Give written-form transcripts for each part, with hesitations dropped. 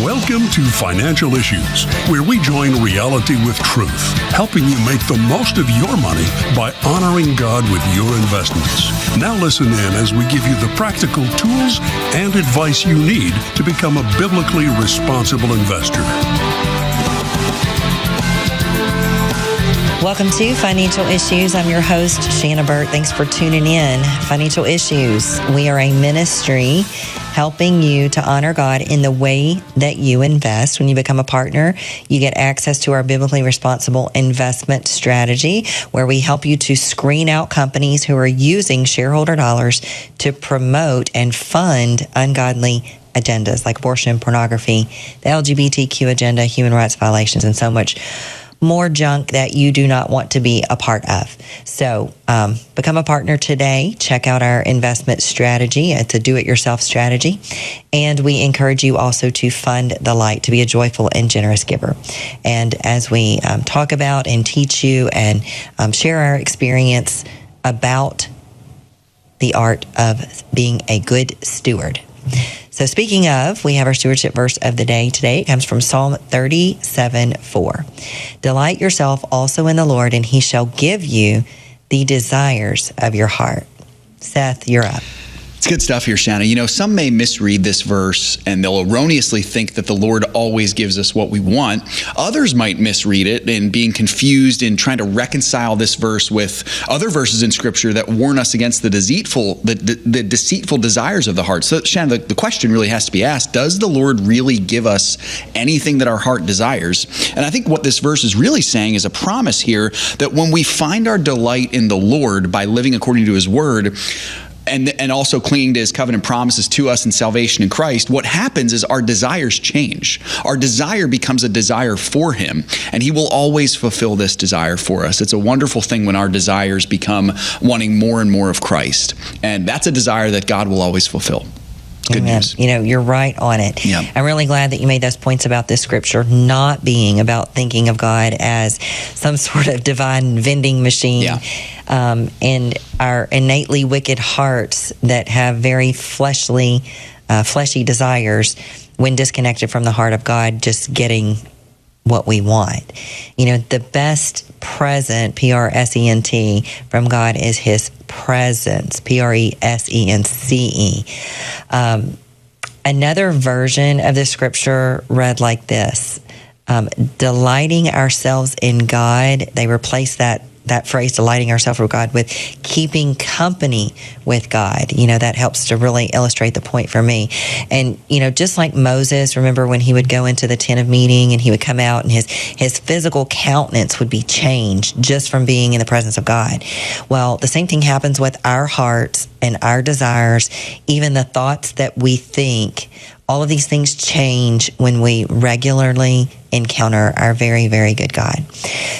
Welcome to Financial Issues, where we join reality with truth, helping you make the most of your money by honoring God with your investments. Now listen in as we give you the practical tools and advice you need to become a biblically responsible investor. Welcome to Financial Issues. I'm your host, Shana. Thanks for tuning in. Financial Issues. We are a ministry helping you to honor God in the way that you invest. When you become a partner, you get access to our biblically responsible investment strategy, where we help you to screen out companies who are using shareholder dollars to promote and fund ungodly agendas like abortion, pornography, the LGBTQ agenda, human rights violations, and so much more junk that you do not want to be a part of. So become a partner today. Check out our investment strategy. It's a do-it-yourself strategy. And we encourage you also to fund the light, to be a joyful and generous giver. And as we talk about and teach you and share our experience about the art of being a good steward. So speaking of, we have our stewardship verse of the day today. It comes from Psalm 37:4. Delight yourself also in the Lord, and he shall give you the desires of your heart. Seth, you're up. It's good stuff here, Shana. You know, some may misread this verse and they'll erroneously think that the Lord always gives us what we want. Others might misread it and being confused in trying to reconcile this verse with other verses in Scripture that warn us against the deceitful desires of the heart. So, Shana, the question really has to be asked, does the Lord really give us anything that our heart desires? And I think what this verse is really saying is a promise here that when we find our delight in the Lord by living according to his word, and also clinging to his covenant promises to us in salvation in Christ, what happens is our desires change. Our desire becomes a desire for him, and he will always fulfill this desire for us. It's a wonderful thing when our desires become wanting more and more of Christ, and that's a desire that God will always fulfill. Good news. You know, you're right on it. Yeah. I'm really glad that you made those points about this scripture not being about thinking of God as some sort of divine vending machine. Yeah. And our innately wicked hearts that have very fleshy desires, when disconnected from the heart of God, just getting what we want. You know, the best present, P-R-S-E-N-T, from God is his presence, P-R-E-S-E-N-C-E. Another version of the scripture read like this, delighting ourselves in God. They replace that phrase, delighting ourselves with God, with keeping company with God. You know, that helps to really illustrate the point for me. And, you know, just like Moses, remember when he would go into the tent of meeting and he would come out and his physical countenance would be changed just from being in the presence of God. Well, the same thing happens with our hearts and our desires, even the thoughts that we think. All of these things change when we regularly encounter our very, very good God.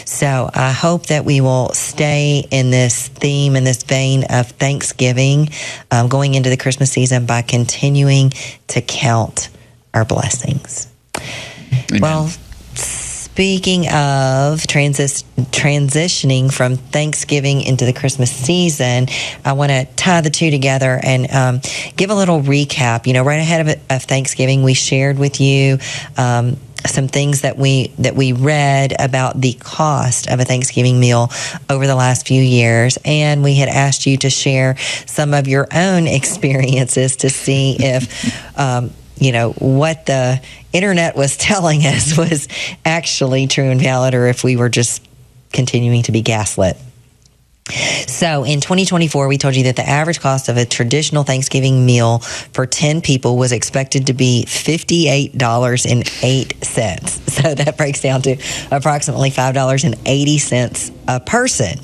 So I hope that we will stay in this theme, in this vein of Thanksgiving, going into the Christmas season by continuing to count our blessings. Amen. Well, speaking of transitioning from Thanksgiving into the Christmas season, I want to tie the two together and give a little recap. You know, right ahead of Thanksgiving, we shared with you some things that we read about the cost of a Thanksgiving meal over the last few years, and we had asked you to share some of your own experiences to see if you know, what the internet was telling us was actually true and valid, or if we were just continuing to be gaslit. So in 2024, we told you that the average cost of a traditional Thanksgiving meal for 10 people was expected to be $58.08. So that breaks down to approximately $5.80 a person.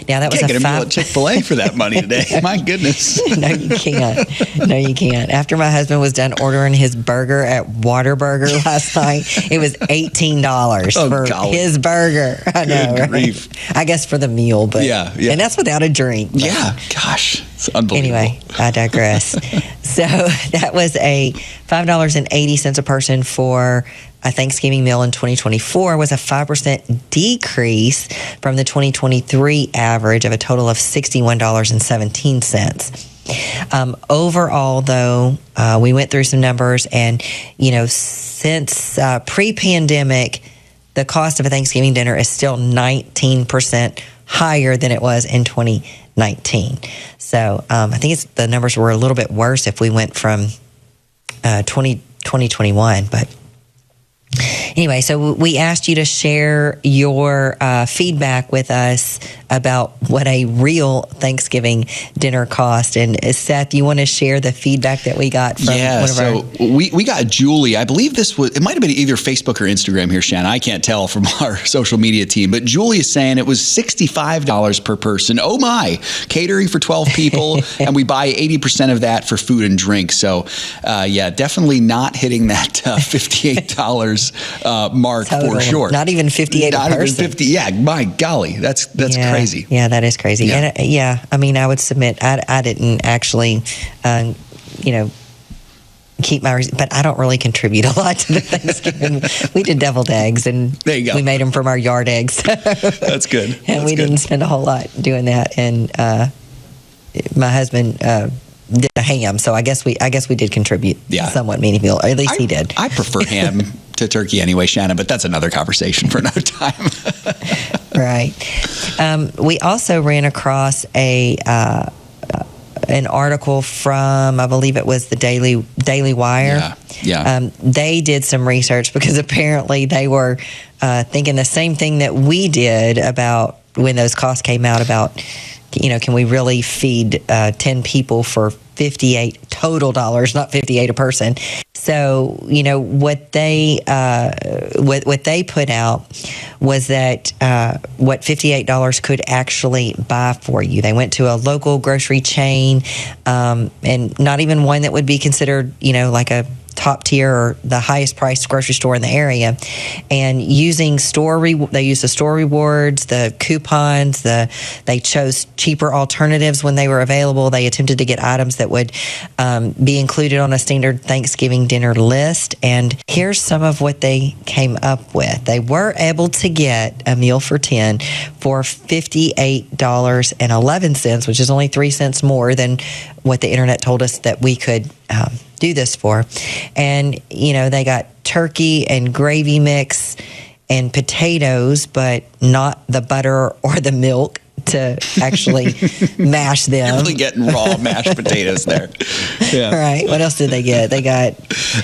Now that was can't get a meal at Chick-fil-A for that money today. My goodness. No, you can't. No, you can't. After my husband was done ordering his burger at Whataburger last night, it was $18 for his burger. I know, Good right? grief. I guess for the meal, but yeah. And that's without a drink. But. Yeah, gosh, it's unbelievable. Anyway, I digress. So that was a $5.80 a person for a Thanksgiving meal in 2024, was a 5% decrease from the 2023 average of a total of $61.17. Overall, though, we went through some numbers, and since pre-pandemic, the cost of a Thanksgiving dinner is still 19% higher than it was in 2019. So I think the numbers were a little bit worse if we went from 2021, but anyway, so we asked you to share your feedback with us about what a real Thanksgiving dinner cost. And Seth, you want to share the feedback that we got from one of our... we got Julie. I believe it might have been either Facebook or Instagram here, Shana. I can't tell from our social media team, but Julie is saying it was $65 per person. Oh my, catering for 12 people, and we buy 80% of that for food and drink. So definitely not hitting that $58 mark for sure. Not even 58 a person. Not even 50. Yeah, my golly, that's crazy. Yeah, that is crazy. Yeah. And I mean, I would submit I didn't actually, keep but I don't really contribute a lot to the Thanksgiving. We did deviled eggs, and there you go. We made them from our yard eggs. That's good. And we didn't spend a whole lot doing that. And my husband did a ham, so I guess we did contribute somewhat meaningful. Or at least he did. I prefer ham to turkey anyway, Shana, but that's another conversation for another time. Right. We also ran across an article from, I believe it was the Daily Wire. Yeah. They did some research because apparently they were thinking the same thing that we did about when those costs came out about, can we really feed 10 people for $58 total dollars, not $58 a person. So, what they put out was that what $58 could actually buy for you. They went to a local grocery chain, and not even one that would be considered, like a top tier or the highest priced grocery store in the area, and using they used the store rewards, the coupons, they chose cheaper alternatives when they were available. They attempted to get items that would be included on a standard Thanksgiving dinner list, and here's some of what they came up with. They were able to get a meal for 10 for $58.11, which is only 3 cents more than what the internet told us that we could do this for. And they got turkey and gravy mix and potatoes, but not the butter or the milk to actually mash them. You're really getting raw mashed potatoes there. Yeah. All right. What else did they get?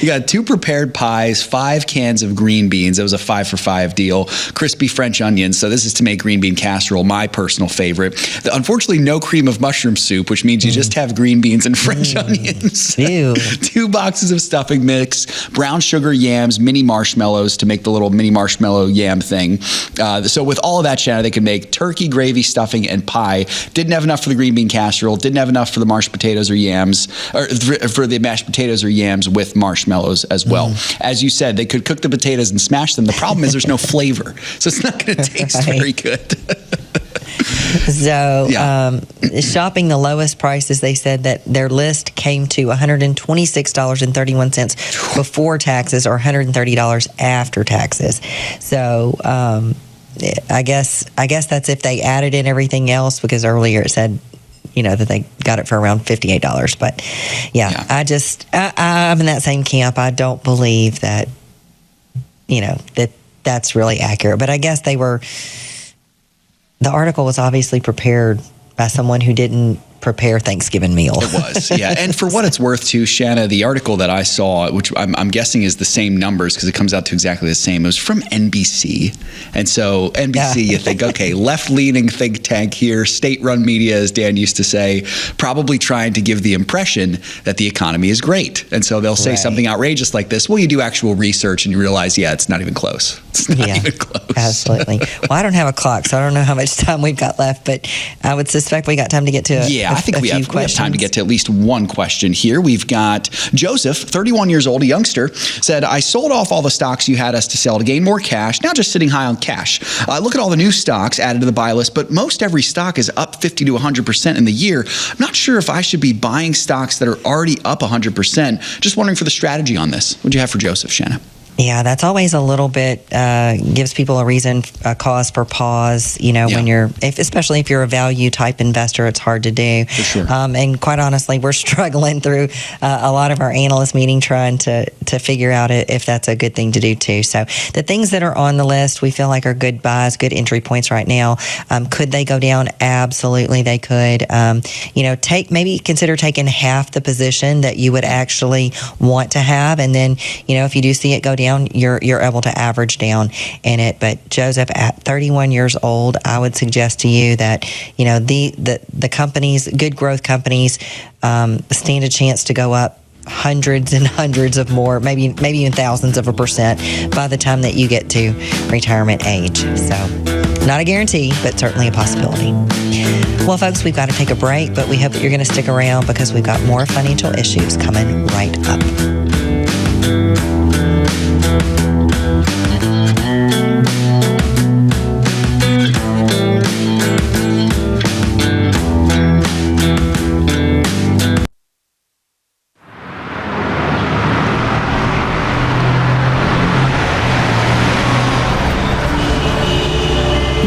You got 2 prepared pies, 5 cans of green beans. That was a 5 for 5 deal. Crispy French onions. So this is to make green bean casserole, my personal favorite. Unfortunately, no cream of mushroom soup, which means you just have green beans and French onions. Ew. 2 boxes of stuffing mix, brown sugar yams, mini marshmallows to make the little mini marshmallow yam thing. So with all of that, Shana, they could make turkey, gravy, stuffing, and pie. Didn't have enough for the green bean casserole. Didn't have enough for the mashed potatoes or yams, or for the mashed potatoes or yams with marshmallows as well. As you said, they could cook the potatoes and smash them. The problem is there's no flavor, so it's not going to taste very good. So, shopping the lowest prices, they said that their list came to $126.31 before taxes, or $130 after taxes. So, I guess that's if they added in everything else, because earlier it said, that they got it for around $58. But I'm in that same camp. I don't believe that, that's really accurate. But I guess the article was obviously prepared by someone who didn't prepare Thanksgiving meal. It was, yeah. And for what it's worth too, Shana, the article that I saw, which I'm guessing is the same numbers because it comes out to exactly the same, it was from NBC. And so NBC, you think, okay, left-leaning think tank here, state-run media, as Dan used to say, probably trying to give the impression that the economy is great. And so they'll say something outrageous like this. Well, you do actual research and you realize, it's not even close. It's not even close. Absolutely. Well, I don't have a clock, so I don't know how much time we've got left, but I would suspect we got time to get to I think we have time to get to at least one question here. We've got Joseph, 31 years old, a youngster, said, I sold off all the stocks you had us to sell to gain more cash, now just sitting high on cash. I look at all the new stocks added to the buy list, but most every stock is up 50 to 100% in the year. I'm not sure if I should be buying stocks that are already up 100%. Just wondering for the strategy on this. What do you have for Joseph, Shana? Yeah, that's always a little bit, gives people a cause for pause, when especially if you're a value type investor, it's hard to do. For sure. And quite honestly, we're struggling through a lot of our analyst meeting trying to figure out if that's a good thing to do too. So the things that are on the list, we feel like are good buys, good entry points right now. Could they go down? Absolutely, they could. Maybe consider taking half the position that you would actually want to have. And then, if you do see it go down, you're able to average down in it. But Joseph, at 31 years old, I would suggest to you that the companies, good growth companies, stand a chance to go up hundreds and hundreds of more, maybe even thousands of % by the time that you get to retirement age. So not a guarantee, but certainly a possibility. Well, folks, we've got to take a break, but we hope that you're going to stick around because we've got more financial issues coming right up.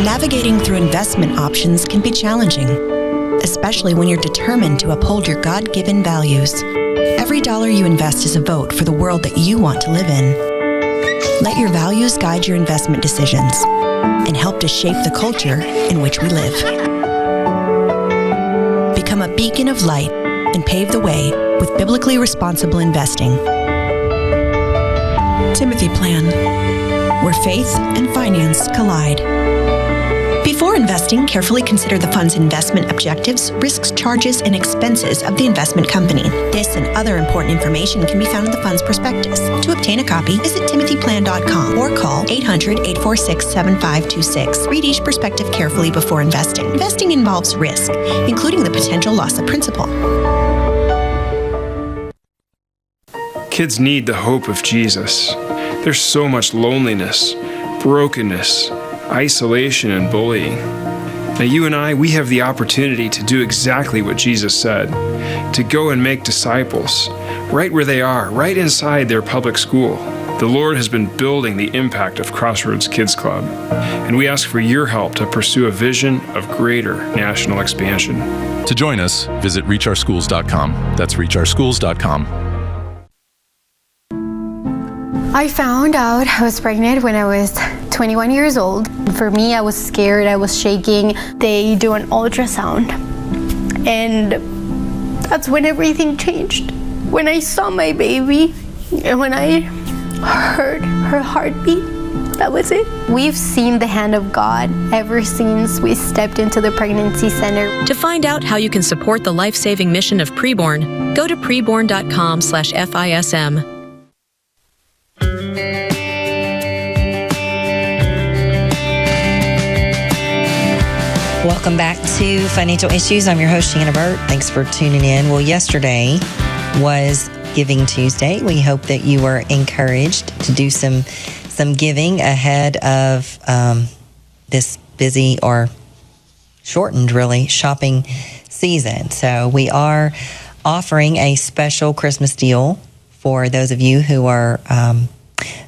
Navigating through investment options can be challenging, especially when you're determined to uphold your God-given values. Every dollar you invest is a vote for the world that you want to live in. Let your values guide your investment decisions and help to shape the culture in which we live. Become a beacon of light and pave the way with biblically responsible investing. Timothy Plan, where faith and finance collide. Before investing, carefully consider the fund's investment objectives, risks, charges, and expenses of the investment company. This and other important information can be found in the fund's prospectus. To obtain a copy, visit timothyplan.com or call 800-846-7526. Read each prospectus carefully before investing. Investing involves risk, including the potential loss of principal. Kids need the hope of Jesus. There's so much loneliness, brokenness, isolation, and bullying. Now, you and I, we have the opportunity to do exactly what Jesus said, to go and make disciples, right where they are, right inside their public school. The Lord has been building the impact of Crossroads Kids Club, and we ask for your help to pursue a vision of greater national expansion. To join us, visit reachourschools.com. That's reachourschools.com. I found out I was pregnant when I was 21 years old. For me, I was scared, I was shaking. They do an ultrasound, and that's when everything changed. When I saw my baby and when I heard her heartbeat, that was it. We've seen the hand of God ever since we stepped into the pregnancy center. To find out how you can support the life-saving mission of Preborn, go to preborn.com/FISM. Welcome back to Financial Issues. I'm your host, Shana Burt. Thanks for tuning in. Well, yesterday was Giving Tuesday. We hope that you were encouraged to do some giving ahead of this busy or shortened, really, shopping season. So we are offering a special Christmas deal for those of you who are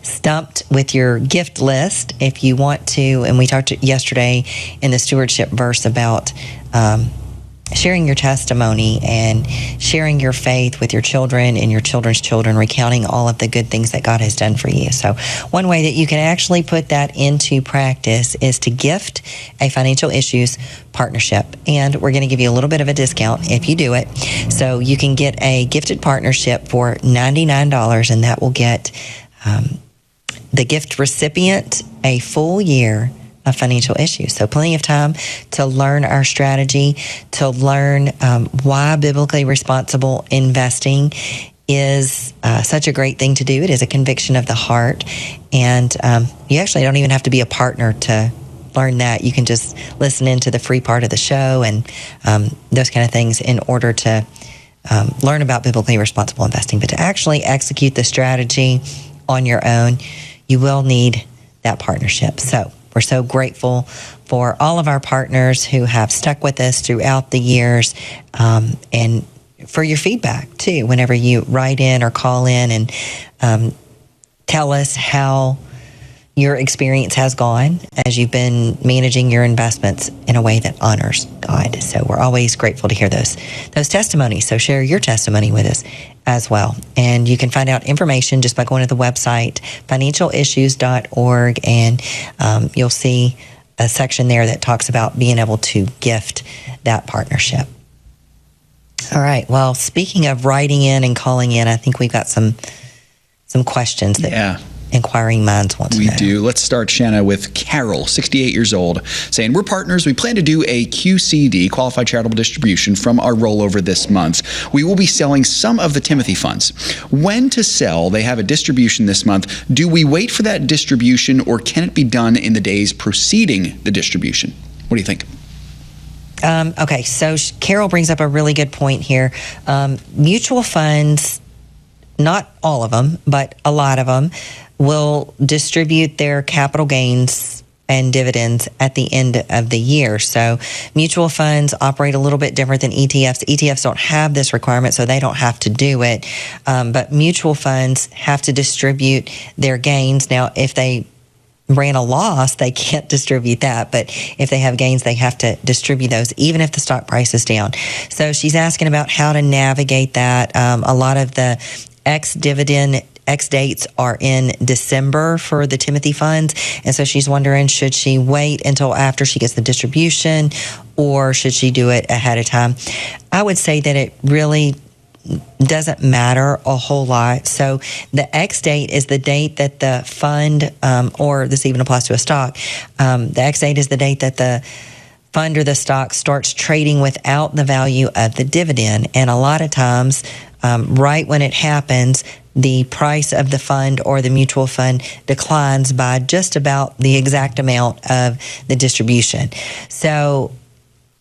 stumped with your gift list. If you want to, and we talked yesterday in the stewardship verse about sharing your testimony and sharing your faith with your children and your children's children, recounting all of the good things that God has done for you. So one way that you can actually put that into practice is to gift a financial issues partnership. And we're going to give you a little bit of a discount if you do it. So you can get a gifted partnership for $99, and that will get the gift recipient a full year of financial issues. So plenty of time to learn our strategy, to learn why biblically responsible investing is such a great thing to do. It is a conviction of the heart. And you actually don't even have to be a partner to learn that. You can just listen into the free part of the show and those kind of things in order to learn about biblically responsible investing. But to actually execute the strategy on your own, you will need that partnership. So we're so grateful for all of our partners who have stuck with us throughout the years, and for your feedback too, whenever you write in or call in and tell us how your experience has gone as you've been managing your investments in a way that honors God. So we're always grateful to hear those testimonies. So share your testimony with us as well. And you can find out information just by going to the website, financialissues.org, and you'll see a section there that talks about being able to gift that partnership. All right. Well, speaking of writing in and calling in, I think we've got some questions that inquiring minds want to know. We do. Let's start, Shana, with Carol, 68 years old, saying, we're partners. We plan to do a QCD, Qualified Charitable Distribution, from our rollover this month. We will be selling some of the Timothy funds. When to sell? They have a distribution this month. Do we wait for that distribution, or can it be done in the days preceding the distribution? What do you think? Okay, so Carol brings up a really good point here. Mutual funds, not all of them, but a lot of them, will distribute their capital gains and dividends at the end of the year. So mutual funds operate a little bit different than ETFs. ETFs don't have this requirement, so they don't have to do it. But mutual funds have to distribute their gains. Now, if they ran a loss, they can't distribute that. But if they have gains, they have to distribute those, even if the stock price is down. So she's asking about how to navigate that. A lot of the ex-dividend dates are in December for the Timothy funds. And so she's wondering, should she wait until after she gets the distribution, or should she do it ahead of time? I would say that it really doesn't matter a whole lot. So the X date is the date that the fund, or this even applies to a stock, the X date is the date that the fund or the stock starts trading without the value of the dividend. And a lot of times, right when it happens, the price of the fund or the mutual fund declines by just about the exact amount of the distribution. So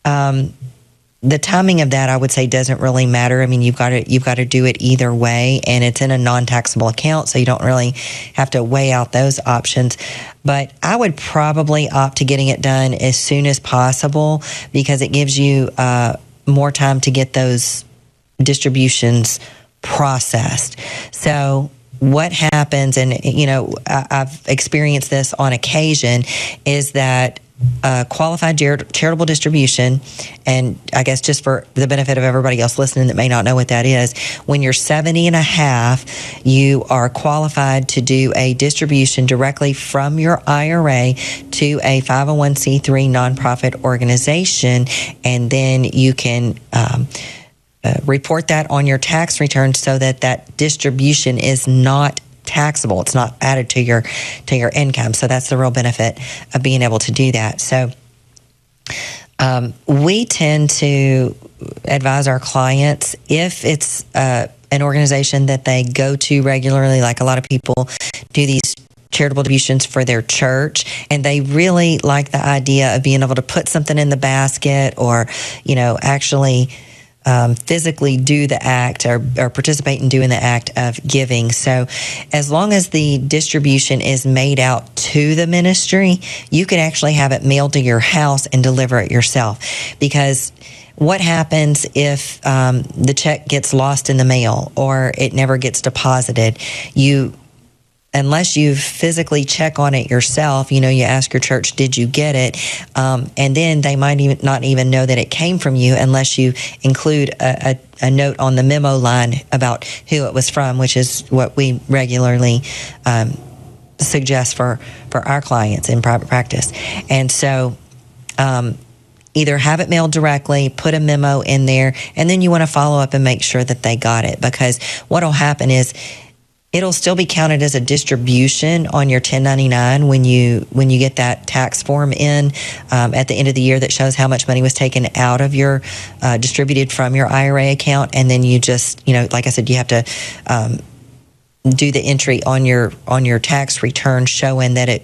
the timing of that, I would say, doesn't really matter. I mean, you've got to do it either way, and it's in a non-taxable account, so you don't really have to weigh out those options. But I would probably opt to getting it done as soon as possible, because it gives you more time to get those distributions processed. So what happens, and I've experienced this on occasion, is that qualified charitable distribution, and I guess just for the benefit of everybody else listening that may not know what that is, when you're 70 and a half, you are qualified to do a distribution directly from your IRA to a 501c3 nonprofit organization, and then you can report that on your tax return so that distribution is not taxable. It's not added to your income. So that's the real benefit of being able to do that. So we tend to advise our clients, if it's an organization that they go to regularly, like a lot of people do these charitable distributions for their church, and they really like the idea of being able to put something in the basket, or actually physically do the act, or participate in doing the act of giving. So as long as the distribution is made out to the ministry, you could actually have it mailed to your house and deliver it yourself. Because what happens if the check gets lost in the mail, or it never gets deposited? Unless you physically check on it yourself, you ask your church, did you get it? And then they might not even know that it came from you unless you include a note on the memo line about who it was from, which is what we regularly suggest for our clients in private practice. And so either have it mailed directly, put a memo in there, and then you want to follow up and make sure that they got it. Because what will happen is, it'll still be counted as a distribution on your 1099 when you get that tax form in at the end of the year that shows how much money was taken out of your distributed from your IRA account. And then you just, like I said, you have to do the entry on your tax return showing that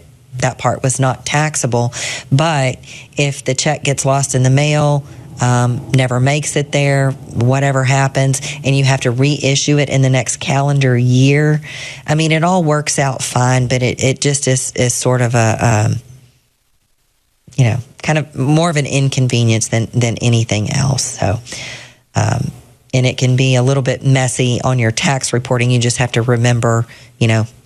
part was not taxable. But if the check gets lost in the mail, never makes it there, whatever happens, and you have to reissue it in the next calendar year, I mean, it all works out fine, but it just is sort of a, kind of more of an inconvenience than anything else. So and it can be a little bit messy on your tax reporting. You just have to remember,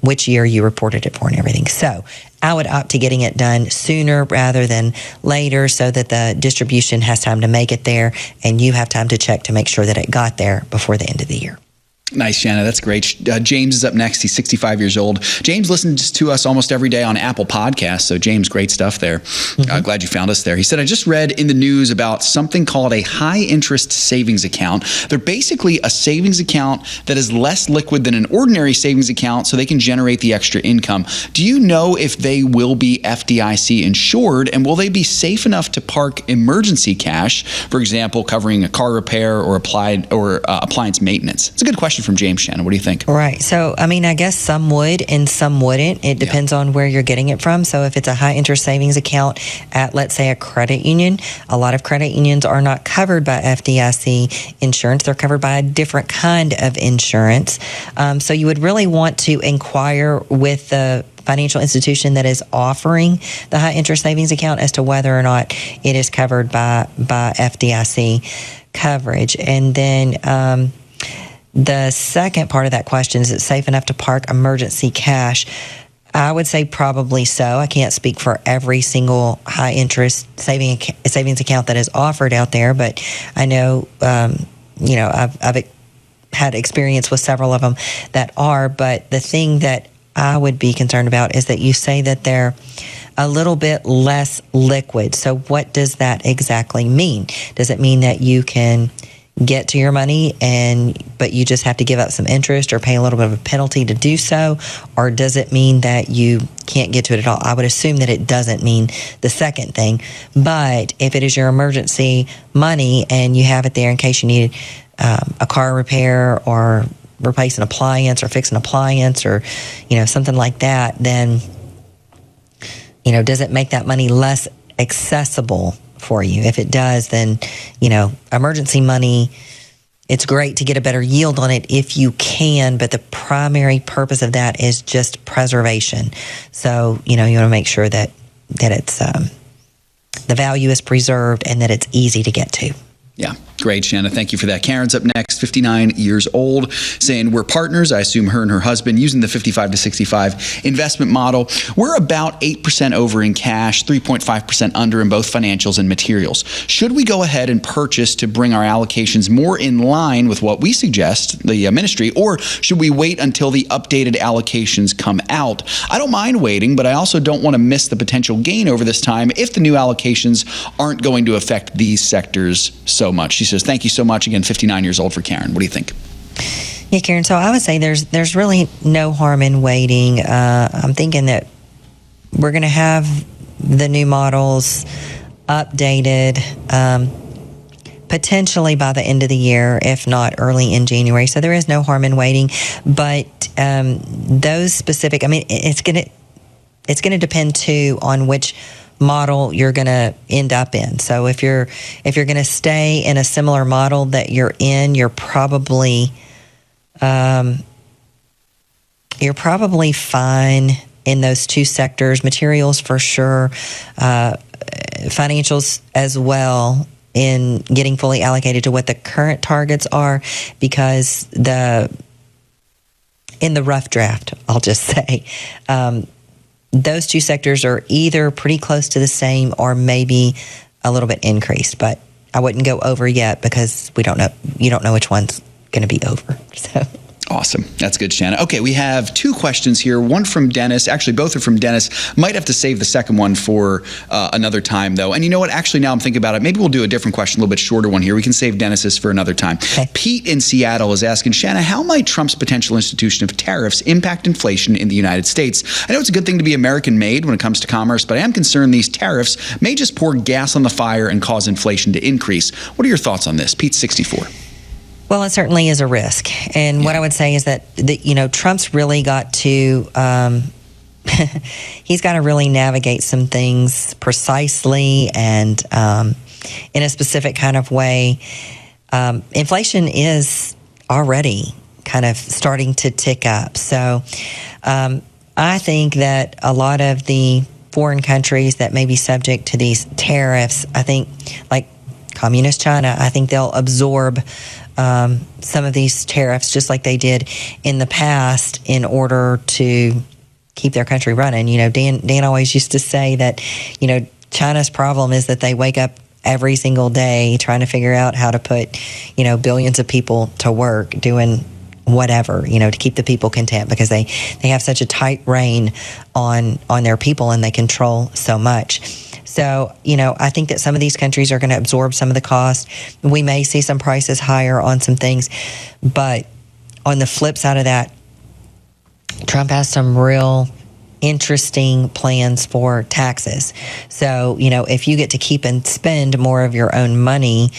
which year you reported it for and everything. So I would opt to getting it done sooner rather than later so that the distribution has time to make it there and you have time to check to make sure that it got there before the end of the year. Nice, Shana. That's great. James is up next. He's 65 years old. James listens to us almost every day on Apple Podcasts. So, James, great stuff there. Glad you found us there. He said, I just read in the news about something called a high-interest savings account. They're basically a savings account that is less liquid than an ordinary savings account so they can generate the extra income. Do you know if they will be FDIC insured, and will they be safe enough to park emergency cash, for example, covering a car repair or appliance maintenance? It's a good question from James. Shana, what do you think? Right. So, I guess some would and some wouldn't. It depends on where you're getting it from. So if it's a high interest savings account at, let's say, a credit union, a lot of credit unions are not covered by FDIC insurance. They're covered by a different kind of insurance. So you would really want to inquire with the financial institution that is offering the high interest savings account as to whether or not it is covered by FDIC coverage. And then the second part of that question, is it safe enough to park emergency cash? I would say probably so. I can't speak for every single high interest savings account that is offered out there, but I know, I've had experience with several of them that are. But the thing that I would be concerned about is that you say that they're a little bit less liquid. So what does that exactly mean? Does it mean that you can get to your money but you just have to give up some interest or pay a little bit of a penalty to do so? Or does it mean that you can't get to it at all? I would assume that it doesn't mean the second thing. But if it is your emergency money and you have it there in case you need a car repair or replace an appliance or fix an appliance or, something like that, then, does it make that money less accessible for you? If it does, then, emergency money, it's great to get a better yield on it if you can, but the primary purpose of that is just preservation. So, you want to make sure that it's, the value is preserved and that it's easy to get to. Yeah, great, Shana. Thank you for that. Karen's up next, 59 years old, saying we're partners. I assume her and her husband using the 55 to 65 investment model. We're about 8% over in cash, 3.5% under in both financials and materials. Should we go ahead and purchase to bring our allocations more in line with what we suggest, the ministry, or should we wait until the updated allocations come out? I don't mind waiting, but I also don't want to miss the potential gain over this time if the new allocations aren't going to affect these sectors so much. She says, thank you so much. Again, 59 years old for Karen. What do you think? Yeah, Karen, so I would say there's really no harm in waiting. I'm thinking that we're going to have the new models updated potentially by the end of the year, if not early in January. So there is no harm in waiting. But those specific, it's going to depend too on which model you're going to end up in. So if you're going to stay in a similar model that you're in, you're probably fine in those two sectors. Materials for sure, financials as well, in getting fully allocated to what the current targets are, because in the rough draft, I'll just say, those two sectors are either pretty close to the same or maybe a little bit increased, but I wouldn't go over yet because we don't know. You don't know which one's going to be over. So. Awesome. That's good, Shana. Okay, we have two questions here. One from Dennis. Actually, both are from Dennis. Might have to save the second one for another time, though. And you know what? Actually, now I'm thinking about it. Maybe we'll do a different question, a little bit shorter one here. We can save Dennis's for another time. Okay. Pete in Seattle is asking, Shana, how might Trump's potential institution of tariffs impact inflation in the United States? I know it's a good thing to be American-made when it comes to commerce, but I am concerned these tariffs may just pour gas on the fire and cause inflation to increase. What are your thoughts on this? Pete, 64. Well, it certainly is a risk. And what I would say is that, Trump's really got to, he's got to really navigate some things precisely and in a specific kind of way. Inflation is already kind of starting to tick up. So I think that a lot of the foreign countries that may be subject to these tariffs, I think, like Communist China, I think they'll absorb some of these tariffs just like they did in the past in order to keep their country running. Dan always used to say that, China's problem is that they wake up every single day trying to figure out how to put, billions of people to work doing whatever, to keep the people content, because they have such a tight rein on their people and they control so much. So, I think that some of these countries are going to absorb some of the cost. We may see some prices higher on some things, but on the flip side of that, Trump has some real interesting plans for taxes. So, if you get to keep and spend more of your own money,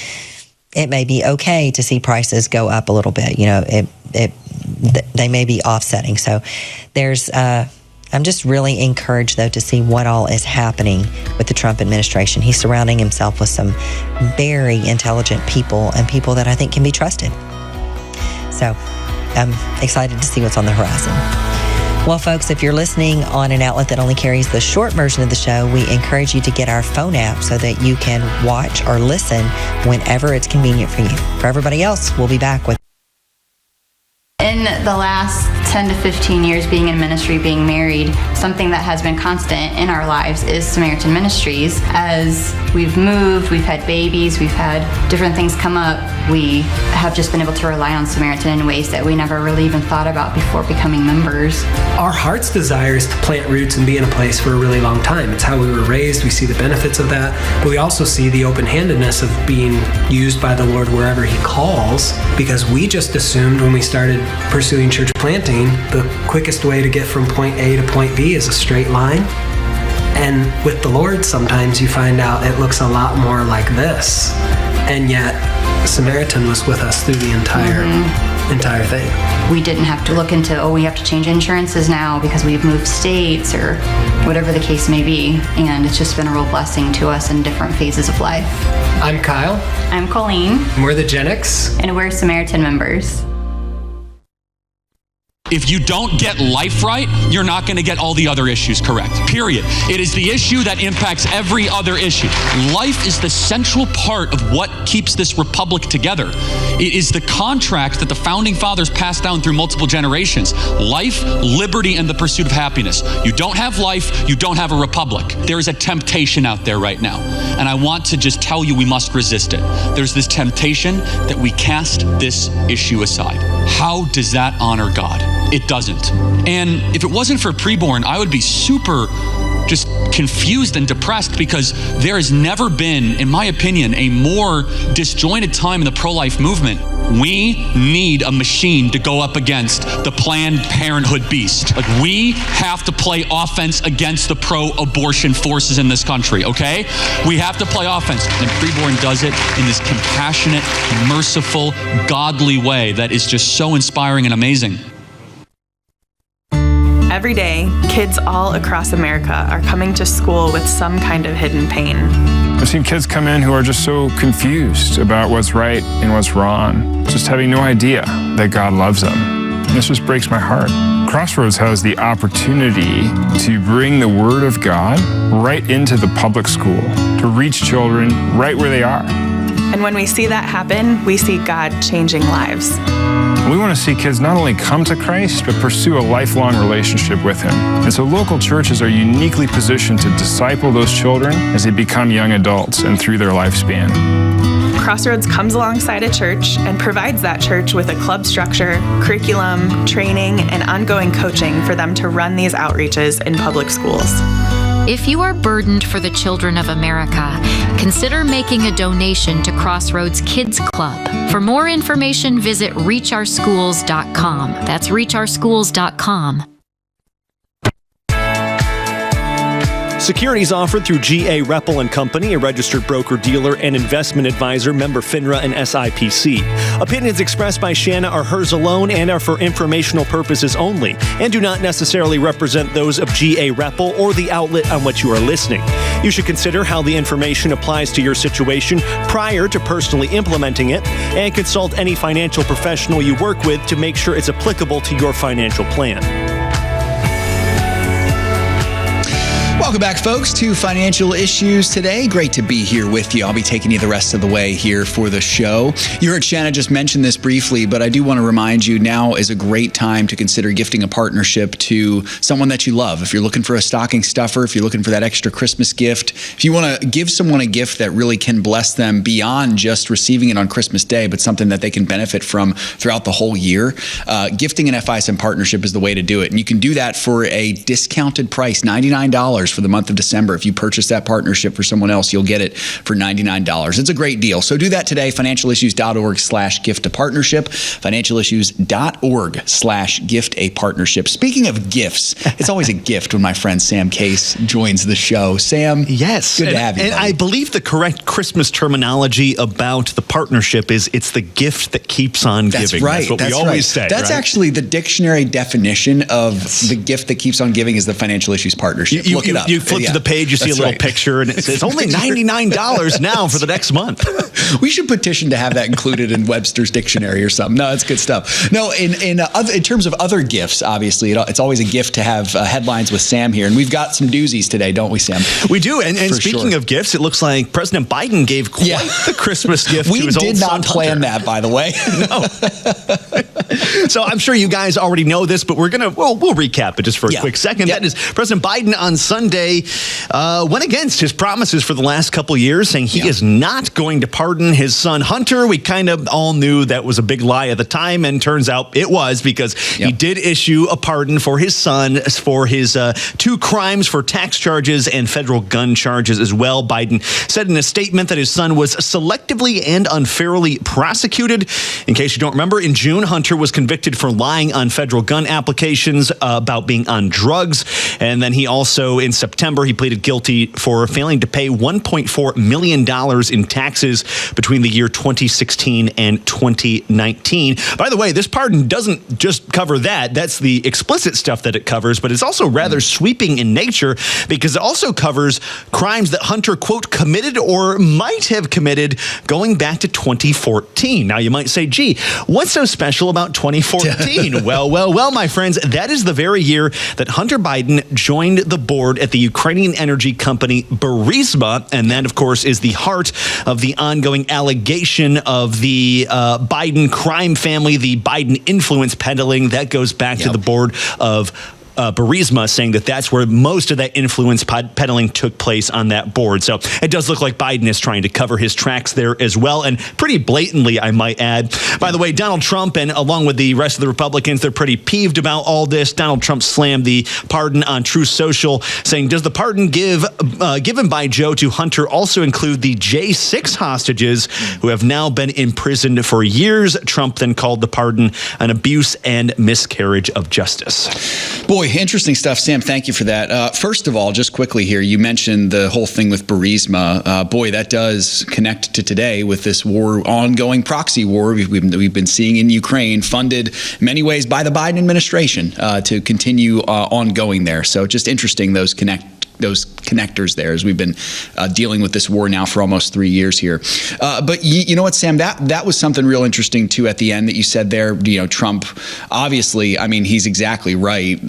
it may be okay to see prices go up a little bit. They may be offsetting. So I'm just really encouraged, though, to see what all is happening with the Trump administration. He's surrounding himself with some very intelligent people and people that I think can be trusted. So I'm excited to see what's on the horizon. Well, folks, if you're listening on an outlet that only carries the short version of the show, we encourage you to get our phone app so that you can watch or listen whenever it's convenient for you. For everybody else, we'll be back with. In the last 10 to 15 years being in ministry, being married, something that has been constant in our lives is Samaritan Ministries. As we've moved, we've had babies, we've had different things come up, we have just been able to rely on Samaritan in ways that we never really even thought about before becoming members. Our heart's desire is to plant roots and be in a place for a really long time. It's how we were raised. We see the benefits of that, but we also see the open-handedness of being used by the Lord wherever He calls, because we just assumed when we started pursuing church planting, the quickest way to get from point A to point B is a straight line. And with the Lord, sometimes you find out it looks a lot more like this. And yet, Samaritan was with us through the entire thing. We didn't have to look into, we have to change insurances now because we've moved states or whatever the case may be. And it's just been a real blessing to us in different phases of life. I'm Kyle. I'm Colleen. We're the Gen X. And we're Samaritan members. If you don't get life right, you're not going to get all the other issues correct, period. It is the issue that impacts every other issue. Life is the central part of what keeps this republic together. It is the contract that the founding fathers passed down through multiple generations. Life, liberty, and the pursuit of happiness. You don't have life, you don't have a republic. There is a temptation out there right now, and I want to just tell you we must resist it. There's this temptation that we cast this issue aside. How does that honor God? It doesn't. And if it wasn't for preborn, I would be super just confused and depressed, because there has never been, in my opinion, a more disjointed time in the pro-life movement. We need a machine to go up against the Planned Parenthood beast. Like, we have to play offense against the pro-abortion forces in this country, okay? We have to play offense. And preborn does it in this compassionate, merciful, godly way that is just so inspiring and amazing. Every day, kids all across America are coming to school with some kind of hidden pain. I've seen kids come in who are just so confused about what's right and what's wrong, just having no idea that God loves them. And this just breaks my heart. Crossroads has the opportunity to bring the Word of God right into the public school, to reach children right where they are. And when we see that happen, we see God changing lives. We want to see kids not only come to Christ, but pursue a lifelong relationship with Him. And so local churches are uniquely positioned to disciple those children as they become young adults and through their lifespan. Crossroads comes alongside a church and provides that church with a club structure, curriculum, training, and ongoing coaching for them to run these outreaches in public schools. If you are burdened for the children of America, consider making a donation to Crossroads Kids Club. For more information, visit reachOurschools.com. That's reachOurschools.com. Securities offered through G.A. Reppel & Company, a registered broker-dealer and investment advisor, member FINRA and SIPC. Opinions expressed by Shana are hers alone and are for informational purposes only, and do not necessarily represent those of G.A. Reppel or the outlet on which you are listening. You should consider how the information applies to your situation prior to personally implementing it, and consult any financial professional you work with to make sure it's applicable to your financial plan. Welcome back, folks, to Financial Issues today. Great to be here with you. I'll be taking you the rest of the way here for the show. You heard Shana just mention this briefly, but I do want to remind you now is a great time to consider gifting a partnership to someone that you love. If you're looking for a stocking stuffer, if you're looking for that extra Christmas gift, if you want to give someone a gift that really can bless them beyond just receiving it on Christmas Day, but something that they can benefit from throughout the whole year, gifting an FISM partnership is the way to do it. And you can do that for a discounted price, $99 for the month of December. If you purchase that partnership for someone else, you'll get it for $99. It's a great deal. So do that today, financialissues.org/gift-a-partnership, financialissues.org/gift-a-partnership. Speaking of gifts, it's always a gift when my friend Sam Case joins the show. Sam, yes, good to have you. And I believe the correct Christmas terminology about the partnership is it's the gift that keeps on giving. That's right. That's what we always say. That's actually the dictionary definition of the gift that keeps on giving is the Financial Issues Partnership. Look it up. You flip to the page, you see a little picture, and it says only $99 now for the next month. We should petition to have that included in Webster's dictionary or something. No, that's good stuff. No, in terms of other gifts, obviously, it's always a gift to have headlines with Sam here, and we've got some doozies today, don't we, Sam? We do, and speaking of gifts, it looks like President Biden gave quite the Christmas gift to his old son. We did not plan that, by the way. No. So I'm sure you guys already know this, but we'll recap it just for a quick second. That is, President Biden on Sunday went against his promises for the last couple of years, saying he is not going to pardon his son Hunter. We kind of all knew that was a big lie at the time, and turns out it was, because he did issue a pardon for his son for his 2 crimes for tax charges and federal gun charges as well. Biden said in a statement that his son was selectively and unfairly prosecuted. In case you don't remember, in June, Hunter was convicted for lying on federal gun applications about being on drugs. And then he also, in September, he pleaded guilty for failing to pay $1.4 million in taxes between the year 2016 and 2019. By the way, this pardon doesn't just cover that. That's the explicit stuff that it covers, but it's also rather sweeping in nature, because it also covers crimes that Hunter, quote, committed or might have committed going back to 2014. Now, you might say, gee, what's so special about 2014? Well, my friends, that is the very year that Hunter Biden joined the board at the Ukrainian energy company Burisma, and that, of course, is the heart of the ongoing allegation of the Biden crime family, the Biden influence peddling. That goes back to the board of Burisma, saying that that's where most of that influence peddling took place on that board. So it does look like Biden is trying to cover his tracks there as well, and pretty blatantly, I might add. By the way, Donald Trump, and along with the rest of the Republicans, they're pretty peeved about all this. Donald Trump slammed the pardon on Truth Social, saying, does the pardon given by Joe to Hunter also include the J6 hostages who have now been imprisoned for years? Trump then called the pardon an abuse and miscarriage of justice. Boy, interesting stuff, Sam. Thank you for that. First of all, just quickly here, you mentioned the whole thing with Burisma. Boy, that does connect to today with this war, ongoing proxy war we've been seeing in Ukraine, funded in many ways by the Biden administration to continue ongoing there. So just interesting, those connectors there, as we've been dealing with this war now for almost 3 years here. But you know what, Sam, that was something real interesting too at the end that you said there. Trump, obviously, I mean, he's exactly right.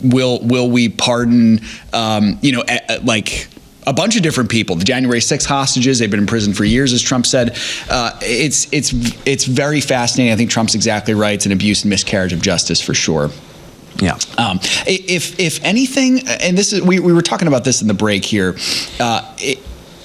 Will we pardon, like a bunch of different people? The January 6th hostages, they've been in prison for years, as Trump said. It's very fascinating. I think Trump's exactly right. It's an abuse and miscarriage of justice for sure. Yeah. If anything, and this is we were talking about this in the break here.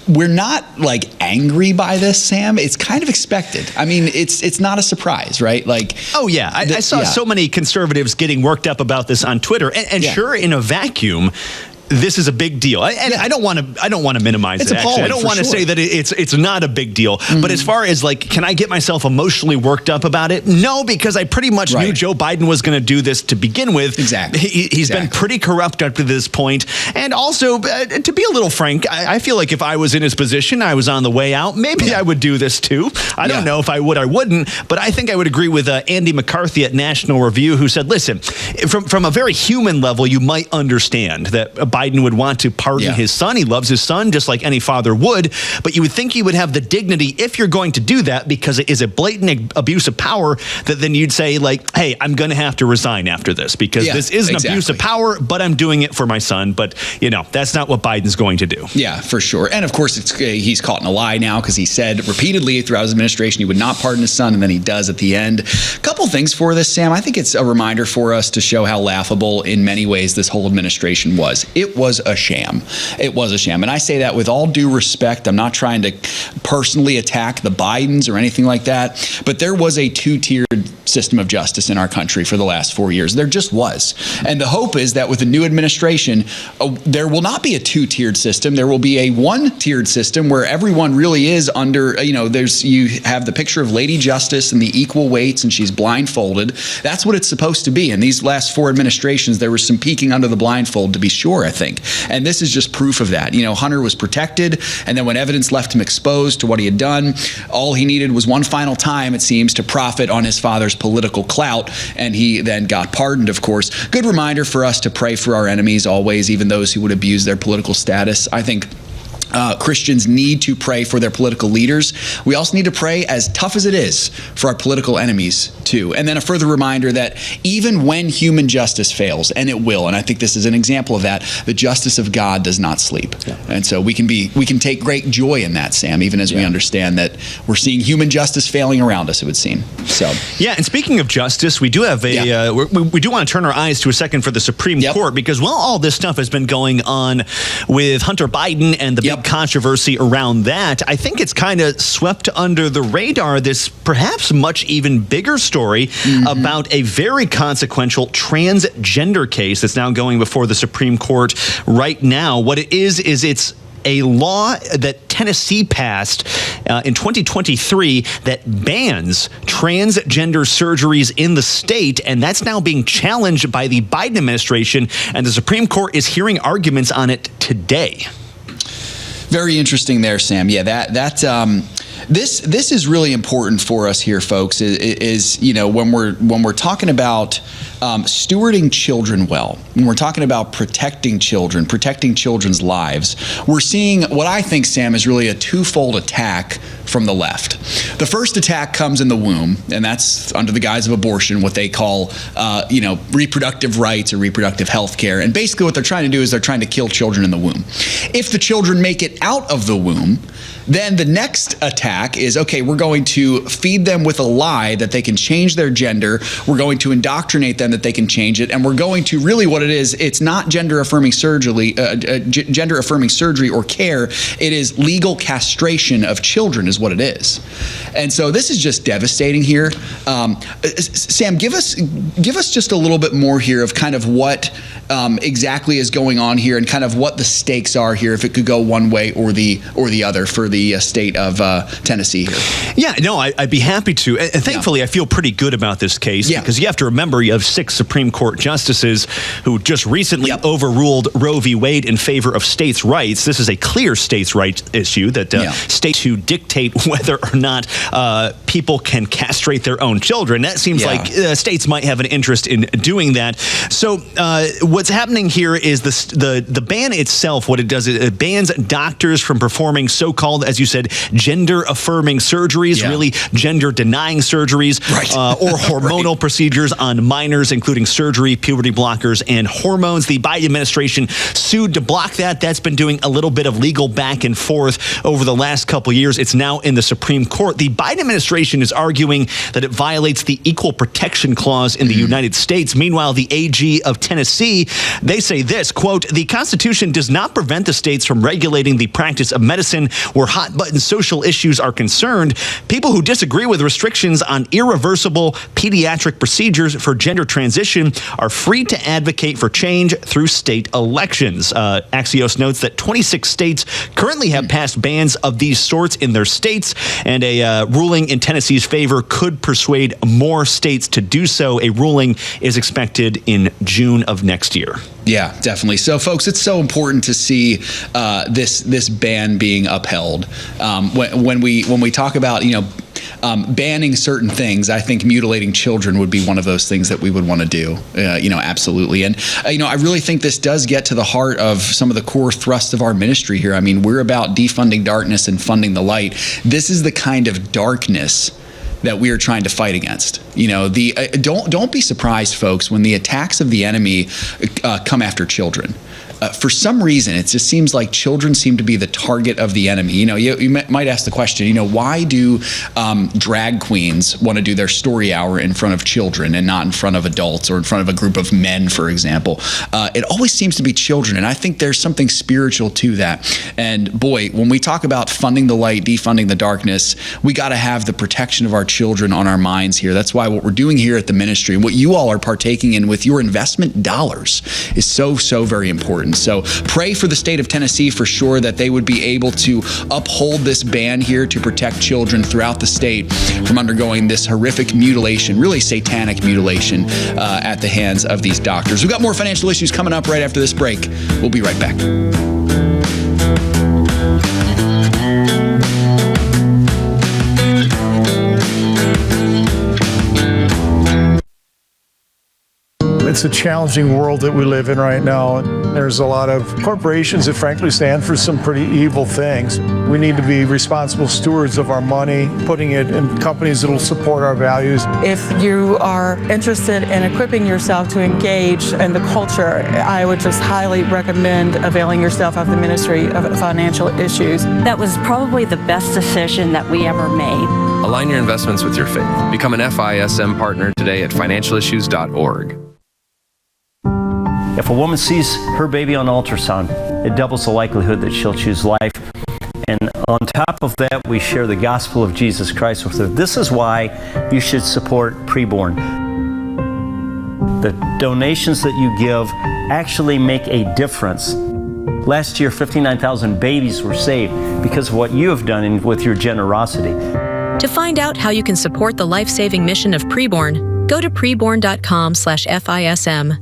We're not like angry by this, Sam. It's kind of expected. I mean, it's not a surprise, right? Like, oh yeah, I saw so many conservatives getting worked up about this on Twitter, and sure, in a vacuum, this is a big deal. I don't want to minimize it. Actually, I don't want to say that it's not a big deal. But as far as like, can I get myself emotionally worked up about it? No, because I pretty much knew Joe Biden was going to do this to begin with. Exactly. He's been pretty corrupt up to this point. And also, to be a little frank, I feel like if I was in his position, I was on the way out, maybe I would do this too. I don't know if I would or wouldn't, but I think I would agree with Andy McCarthy at National Review, who said, listen, from a very human level, you might understand that Biden would want to pardon his son. He loves his son just like any father would, but you would think he would have the dignity if you're going to do that, because it is a blatant abuse of power, that then you'd say, like, hey, I'm going to have to resign after this because this is an abuse of power, but I'm doing it for my son. But, that's not what Biden's going to do. Yeah, for sure. And of course, he's caught in a lie now, because he said repeatedly throughout his administration he would not pardon his son, and then he does at the end. A couple things for this, Sam. I think it's a reminder for us to show how laughable in many ways this whole administration was. It was a sham. It was a sham. And I say that with all due respect. I'm not trying to personally attack the Bidens or anything like that, but there was a two-tiered system of justice in our country for the last 4 years. There just was. And the hope is that with the new administration, there will not be a two-tiered system. There will be a one-tiered system where everyone really is under, you have the picture of Lady Justice and the equal weights, and she's blindfolded. That's what it's supposed to be. In these last 4 administrations, there was some peeking under the blindfold, to be sure, I think. And this is just proof of that. Hunter was protected, and then when evidence left him exposed to what he had done, all he needed was one final time, it seems, to profit on his father's political clout, and he then got pardoned, of course. Good reminder for us to pray for our enemies always, even those who would abuse their political status. I think Christians need to pray for their political leaders. We also need to pray, as tough as it is, for our political enemies too. And then a further reminder that even when human justice fails, and it will, and I think this is an example of that, the justice of God does not sleep. And so we can take great joy in that, Sam, even as we understand that we're seeing human justice failing around us, it would seem. So and speaking of justice, we do have we do want to turn our eyes to a second for the Supreme Court, because while all this stuff has been going on with Hunter Biden and the big controversy around that, I think it's kind of swept under the radar this perhaps much even bigger story about a very consequential transgender case that's now going before the Supreme Court right now. What it is it's a law that Tennessee passed in 2023 that bans transgender surgeries in the state, and that's now being challenged by the Biden administration, and the Supreme Court is hearing arguments on it today. Very interesting there, Sam. Yeah, this is really important for us here, folks. Is when we're talking about stewarding children well, when we're talking about protecting children, protecting children's lives, we're seeing what I think, Sam, is really a twofold attack from the left. The first attack comes in the womb, and that's under the guise of abortion, what they call, reproductive rights or reproductive health care. And basically what they're trying to do is they're trying to kill children in the womb. If the children make it out of the womb, then the next attack is, okay, we're going to feed them with a lie that they can change their gender. We're going to indoctrinate them that they can change it. And we're going to really what it is, it's not gender-affirming surgery or care. It is legal castration of children is what it is. And so this is just devastating here. Sam, give us just a little bit more here of kind of what exactly is going on here and kind of what the stakes are here, if it could go one way or the other for the state of Tennessee here. Yeah, no, I'd be happy to. And thankfully, I feel pretty good about this case because you have to remember you have 6 Supreme Court justices who just recently overruled Roe v. Wade in favor of states' rights. This is a clear states' rights issue that states who dictate whether or not people can castrate their own children. That seems like states might have an interest in doing that. So what's happening here is the ban itself, what it does, it bans doctors from performing so-called, as you said, gender-affirming surgeries, really gender-denying surgeries, or hormonal procedures on minors, including surgery, puberty blockers, and hormones. The Biden administration sued to block that. That's been doing a little bit of legal back and forth over the last couple years. It's now in the Supreme Court. The Biden administration is arguing that it violates the Equal Protection Clause in the United States. Meanwhile, the AG of Tennessee, they say this, quote, "The Constitution does not prevent the states from regulating the practice of medicine where hot-button social issues are concerned. People who disagree with restrictions on irreversible pediatric procedures for gender transition are free to advocate for change through state elections." Axios notes that 26 states currently have passed bans of these sorts in their states, and a ruling in Tennessee's favor could persuade more states to do so. A ruling is expected in June of next year. Yeah, definitely. So, folks, it's so important to see this ban being upheld. When we talk about banning certain things, I think mutilating children would be one of those things that we would want to do. Absolutely. And I really think this does get to the heart of some of the core thrust of our ministry here. I mean, we're about defunding darkness and funding the light. This is the kind of darkness that we are trying to fight against. Don't be surprised, folks, when the attacks of the enemy come after children. For some reason, it just seems like children seem to be the target of the enemy. You might ask the question, why do drag queens want to do their story hour in front of children and not in front of adults or in front of a group of men, for example? It always seems to be children, and I think there's something spiritual to that. And boy, when we talk about funding the light, defunding the darkness, we got to have the protection of our children on our minds here. That's why what we're doing here at the ministry, what you all are partaking in with your investment dollars, is so, so very important. So pray for the state of Tennessee for sure that they would be able to uphold this ban here to protect children throughout the state from undergoing this horrific mutilation, really satanic mutilation at the hands of these doctors. We've got more financial issues coming up right after this break. We'll be right back. It's a challenging world that we live in right now. There's a lot of corporations that frankly stand for some pretty evil things. We need to be responsible stewards of our money, putting it in companies that will support our values. If you are interested in equipping yourself to engage in the culture, I would just highly recommend availing yourself of the Ministry of Financial Issues. That was probably the best decision that we ever made. Align your investments with your faith. Become an FISM partner today at financialissues.org. If a woman sees her baby on ultrasound, it doubles the likelihood that she'll choose life. And on top of that, we share the gospel of Jesus Christ with her. This is why you should support Preborn. The donations that you give actually make a difference. Last year, 59,000 babies were saved because of what you have done and with your generosity. To find out how you can support the life-saving mission of Preborn, go to preborn.com/FISM.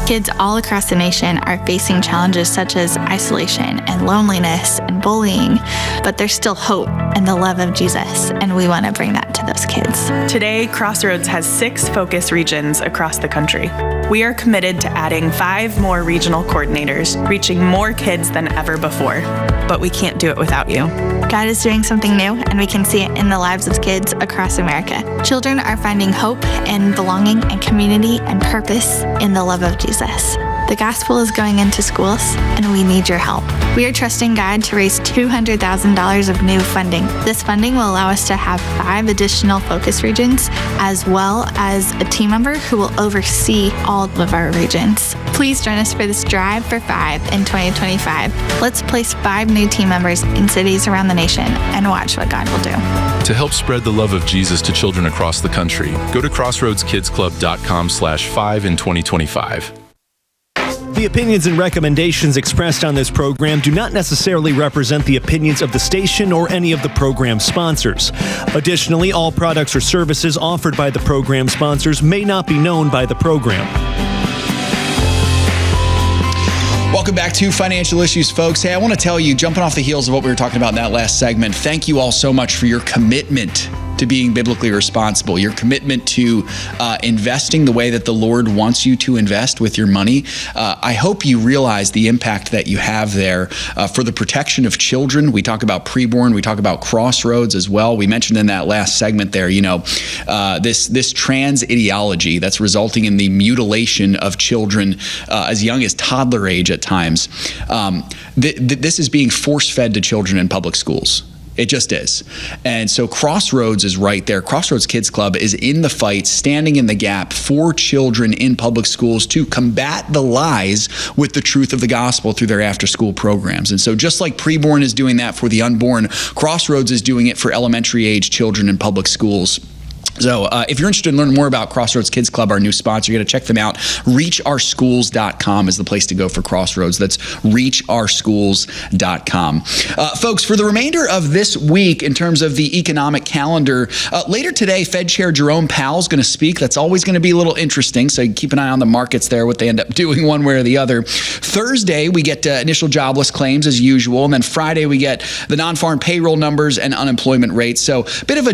Kids all across the nation are facing challenges such as isolation and loneliness and bullying, but there's still hope and the love of Jesus, and we want to bring that to those kids. Today, Crossroads has 6 focus regions across the country. We are committed to adding 5 more regional coordinators, reaching more kids than ever before. But we can't do it without you. God is doing something new, and we can see it in the lives of kids across America. Children are finding hope and belonging and community and purpose in the love of Jesus. The gospel is going into schools, and we need your help. We are trusting God to raise $200,000 of new funding. This funding will allow us to have 5 additional focus regions, as well as a team member who will oversee all of our regions. Please join us for this Drive for 5 in 2025. Let's place 5 new team members in cities around the nation and watch what God will do. To help spread the love of Jesus to children across the country, go to crossroadskidsclub.com/5 in 2025. The opinions and recommendations expressed on this program do not necessarily represent the opinions of the station or any of the program sponsors. Additionally, all products or services offered by the program sponsors may not be known by the program. Welcome back to Financial Issues, folks. Hey, I want to tell you, jumping off the heels of what we were talking about in that last segment, thank you all so much for your commitment to being biblically responsible, your commitment to investing the way that the Lord wants you to invest with your money. I hope you realize the impact that you have there for the protection of children. We talk about Preborn, we talk about Crossroads as well. We mentioned in that last segment there, this trans ideology that's resulting in the mutilation of children as young as toddler age at times. This is being force-fed to children in public schools. It just is. And so Crossroads is right there. Crossroads Kids Club is in the fight, standing in the gap for children in public schools to combat the lies with the truth of the gospel through their after-school programs. And so just like Preborn is doing that for the unborn, Crossroads is doing it for elementary age children in public schools. So if you're interested in learning more about Crossroads Kids Club, our new sponsor, you got to check them out. ReachOurSchools.com is the place to go for Crossroads. That's ReachOurSchools.com. Folks, for the remainder of this week, in terms of the economic calendar, later today, Fed Chair Jerome Powell is going to speak. That's always going to be a little interesting, so you keep an eye on the markets there, what they end up doing one way or the other. Thursday, we get initial jobless claims as usual, and then Friday, we get the non-farm payroll numbers and unemployment rates. So a bit of a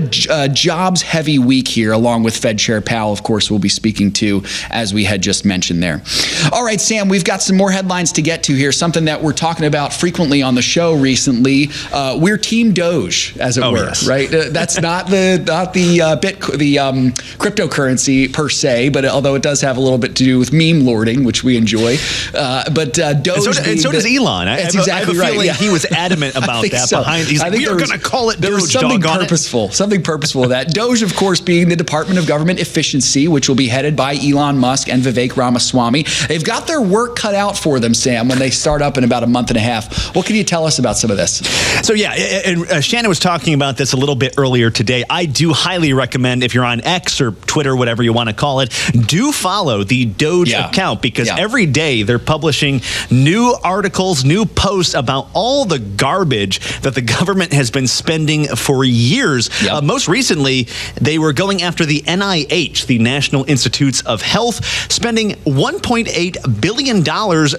jobs-heavy week here, along with Fed Chair Powell, of course, we'll be speaking to, as we had just mentioned there. All right, Sam, we've got some more headlines to get to here, something that we're talking about frequently on the show recently. We're Team Doge, as it were, yes. Right? That's not the cryptocurrency per se, but although it does have a little bit to do with meme lording, which we enjoy. But Doge, and so does Elon. That's exactly right. Yeah. He was adamant about that. So. He's like, we are going to call it Doge. There was something purposeful of that. Doge, of course, being the Department of Government Efficiency, which will be headed by Elon Musk and Vivek Ramaswamy. They've got their work cut out for them, Sam, when they start up in about a month and a half. What can you tell us about some of this? So yeah, and Shana was talking about this a little bit earlier today. I do highly recommend, if you're on X or Twitter, whatever you want to call it, do follow the Doge account, because every day they're publishing new articles, new posts about all the garbage that the government has been spending for years. Most recently, they were going after the NIH, the National Institutes of Health, spending $1.8 billion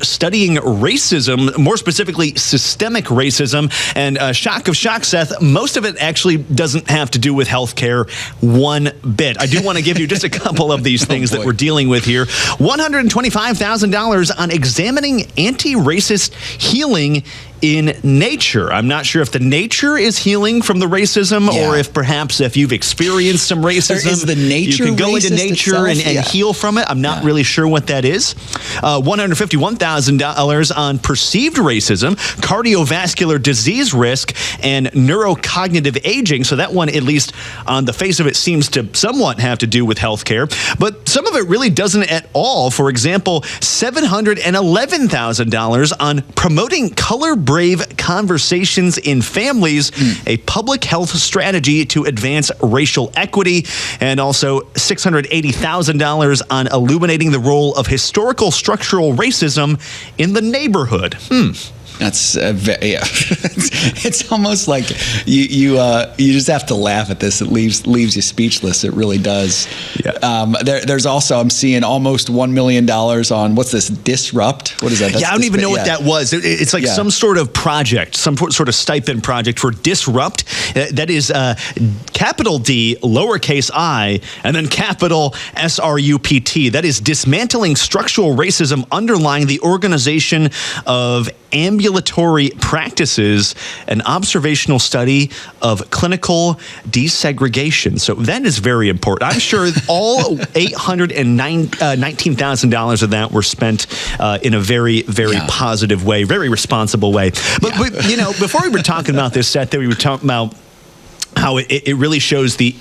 studying racism, more specifically systemic racism. And shock of shock, Seth, most of it actually doesn't have to do with healthcare one bit. I do want to give you just a couple of these things that we're dealing with here. $125,000 on examining anti-racist healing in nature. I'm not sure if the nature is healing from the racism, or if perhaps if you've experienced some racism, is the nature you can go into nature itself? and heal from it. I'm not really sure what that is. $151,000 on perceived racism, cardiovascular disease risk, and neurocognitive aging. So that one, at least on the face of it, seems to somewhat have to do with healthcare, but some of it really doesn't at all. For example, $711,000 on promoting color-brave conversations in families, a public health strategy to advance racial equity, and also $680,000 on illuminating the role of historical structural racism in the neighborhood. That's it's almost like you just have to laugh at this. It leaves you speechless. It really does. There's also, I'm seeing almost $1 million on, what's this, Disrupt? What is that? I don't even know what that was. It's like some sort of project, some sort of stipend project for Disrupt. That is capital D, lowercase I, and then capital SRUPT. That is dismantling structural racism underlying the organization of ambulatory practices, an observational study of clinical desegregation. So that is very important. I'm sure all $819,000 of that were spent in a very, very positive way, very responsible way. But you know, before we were talking about this, Seth, that we were talking about how it really shows the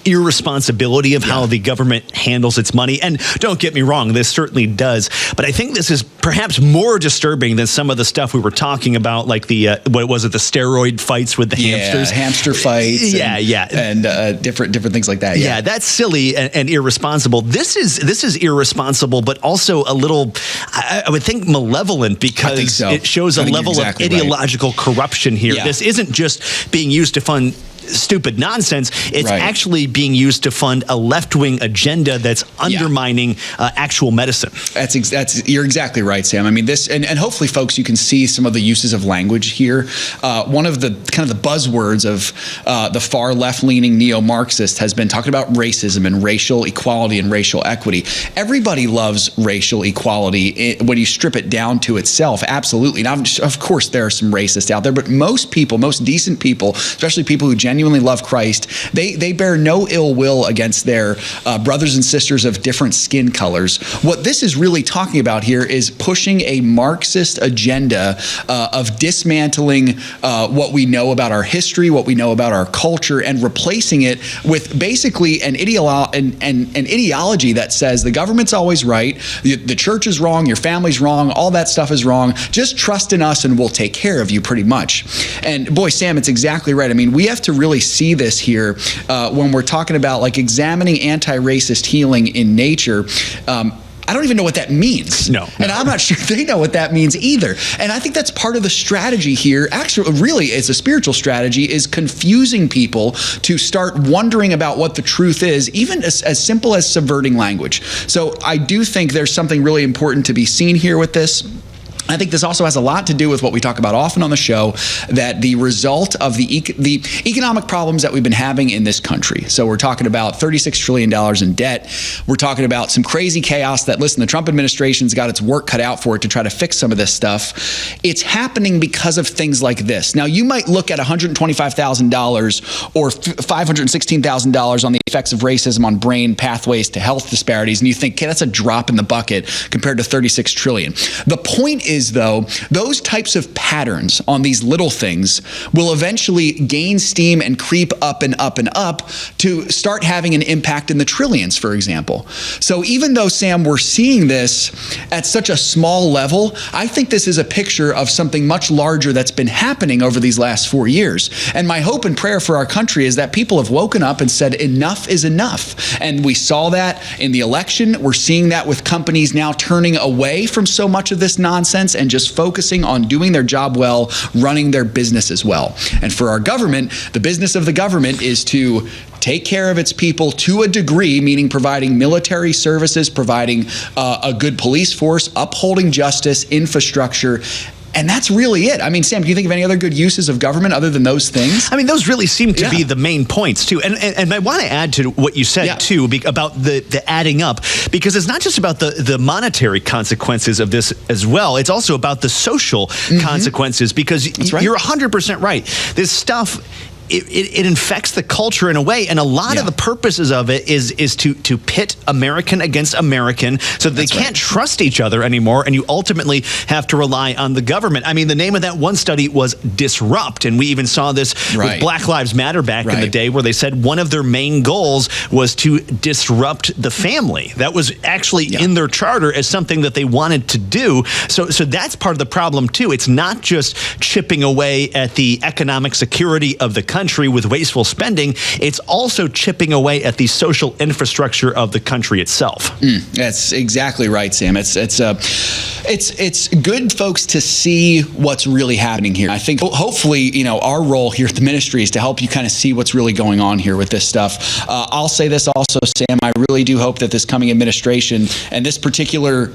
irresponsibility of how the government handles its money. And don't get me wrong, this certainly does. But I think this is perhaps more disturbing than some of the stuff we were talking about, like the, what was it, the steroid fights with the hamsters? Hamster fights. And different things like that. Yeah, that's silly and irresponsible. This is irresponsible, but also a little, I would think, malevolent, because it shows a level of ideological corruption here. This isn't just being used to fund stupid nonsense. It's actually being used to fund a left-wing agenda that's undermining actual medicine. You're exactly right, Sam. I mean, this, and hopefully, folks, you can see some of the uses of language here. One of the kind of the buzzwords of the far left-leaning neo-Marxist has been talking about racism and racial equality and racial equity. Everybody loves racial equality when you strip it down to itself. Absolutely. Now, of course, there are some racists out there, but most people, most decent people, especially people who genuinely love Christ, they bear no ill will against their brothers and sisters of different skin colors. What this is really talking about here is pushing a Marxist agenda of dismantling what we know about our history, what we know about our culture, and replacing it with basically an ideology that says the government's always right, the church is wrong, your family's wrong, all that stuff is wrong. Just trust in us and we'll take care of you, pretty much. And boy, Sam, it's exactly right. I mean, we have to really see this here when we're talking about like examining anti-racist healing in nature. I don't even know what that means. No. And I'm not sure they know what that means either. And I think that's part of the strategy here. Actually, really, it's a spiritual strategy, is confusing people to start wondering about what the truth is, even as simple as subverting language. So I do think there's something really important to be seen here with this. I think this also has a lot to do with what we talk about often on the show, that the result of the economic problems that we've been having in this country. So we're talking about $36 trillion in debt. We're talking about some crazy chaos that, listen, the Trump administration's got its work cut out for it to try to fix some of this stuff. It's happening because of things like this. Now, you might look at $125,000 or $516,000 on the effects of racism on brain pathways to health disparities, and you think, okay, that's a drop in the bucket compared to $36 trillion. The point is, though, those types of patterns on these little things will eventually gain steam and creep up and up and up to start having an impact in the trillions, for example. So even though, Sam, we're seeing this at such a small level, I think this is a picture of something much larger that's been happening over these last 4 years. And my hope and prayer for our country is that people have woken up and said, enough is enough. And we saw that in the election. We're seeing that with companies now turning away from so much of this nonsense and just focusing on doing their job well, running their businesses well. And for our government, the business of the government is to take care of its people to a degree, meaning providing military services, providing a good police force, upholding justice, infrastructure. And that's really it. I mean, Sam, do you think of any other good uses of government other than those things? I mean, those really seem to be the main points, too. And I want to add to what you said, too, about the adding up, because it's not just about the monetary consequences of this as well. It's also about the social consequences, because you're 100% right. This stuff, it infects the culture in a way, and a lot of the purposes of it is to pit American against American, so that they can't trust each other anymore, and you ultimately have to rely on the government. I mean, the name of that one study was Disrupt, and we even saw this with Black Lives Matter back in the day, where they said one of their main goals was to disrupt the family. That was actually in their charter as something that they wanted to do. So that's part of the problem, too. It's not just chipping away at the economic security of the country with wasteful spending, it's also chipping away at the social infrastructure of the country itself. That's exactly right, Sam. It's good, folks, to see what's really happening here. I think hopefully, our role here at the ministry is to help you kind of see what's really going on here with this stuff. I'll say this also, Sam, I really do hope that this coming administration and this particular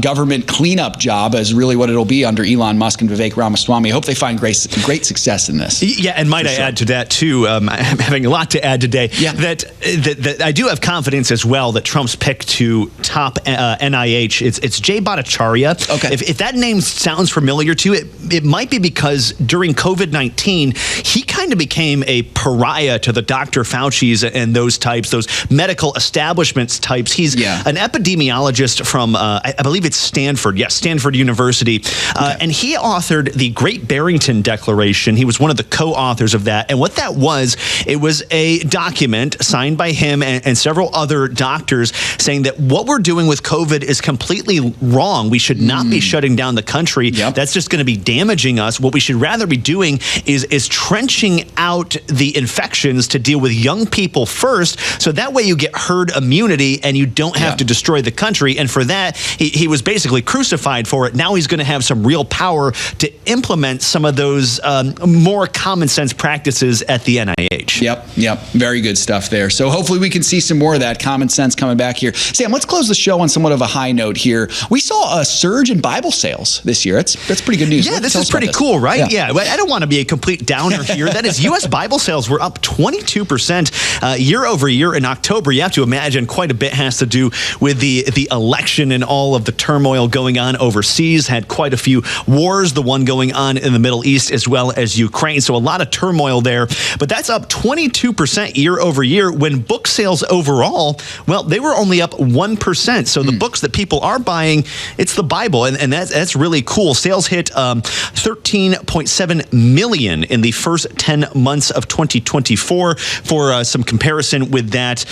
government cleanup job is really what it'll be under Elon Musk and Vivek Ramaswamy. I hope they find great success in this. Yeah, and might I add to that, too, I'm having a lot to add today, that I do have confidence as well that Trump's pick to top NIH, it's Jay Bhattacharya. Okay. If that name sounds familiar to you, it might be because during COVID-19, he kind of became a pariah to the Dr. Fauci's and those types, those medical establishments types. He's an epidemiologist from, I believe it's Stanford. Yes, Stanford University. And he authored the Great Barrington Declaration. He was one of the co-authors of that. And what that was, it was a document signed by him and several other doctors saying that what we're doing with COVID is completely wrong. We should not be shutting down the country. That's just going to be damaging us. What we should rather be doing is trenching out the infections to deal with young people first, so that way you get herd immunity and you don't have to destroy the country. And for that, he was basically crucified for it. Now he's going to have some real power to implement some of those more common sense practices at the NIH. Yep. Very good stuff there. So hopefully we can see some more of that common sense coming back here. Sam, let's close the show on somewhat of a high note here. We saw a surge in Bible sales this year. That's pretty good news. Yeah, this is pretty cool, right? Yeah. I don't want to be a complete downer here. That is, U.S. Bible sales were up 22% year over year in October. You have to imagine quite a bit has to do with the election and all of the turmoil going on overseas. Had quite a few wars, the one going on in the Middle East as well as Ukraine. So a lot of turmoil there. But that's up 22% year over year, when book sales overall, well, they were only up 1%. So the books that people are buying, it's the Bible. And that's really cool. Sales hit 13.7 million in the first 10 months of 2024. For some comparison with that,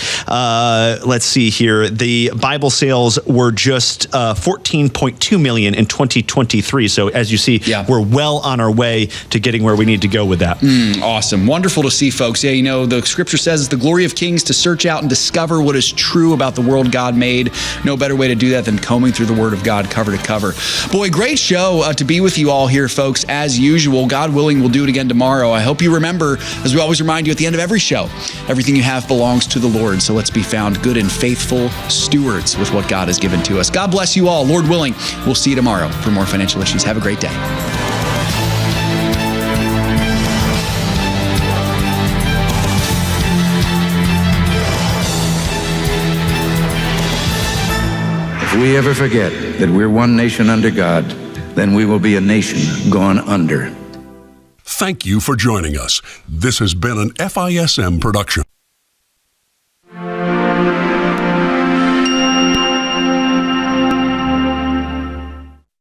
let's see here. The Bible sales were just $14.2 million in 2023. So as you see, we're well on our way to getting where we need to go with that. Awesome. Wonderful to see, folks. Yeah, you know, the scripture says it's the glory of kings to search out and discover what is true about the world God made. No better way to do that than combing through the Word of God cover to cover. Boy, great show to be with you all here, folks. As usual, God willing, we'll do it again tomorrow. I hope you remember, as we always remind you at the end of every show, everything you have belongs to the Lord. So let's be found good and faithful stewards with what God has given to us. God bless you all. Lord willing, we'll see you tomorrow for more financial issues. Have a great day. If we ever forget that we're one nation under God, then we will be a nation gone under. Thank you for joining us. This has been an FISM production.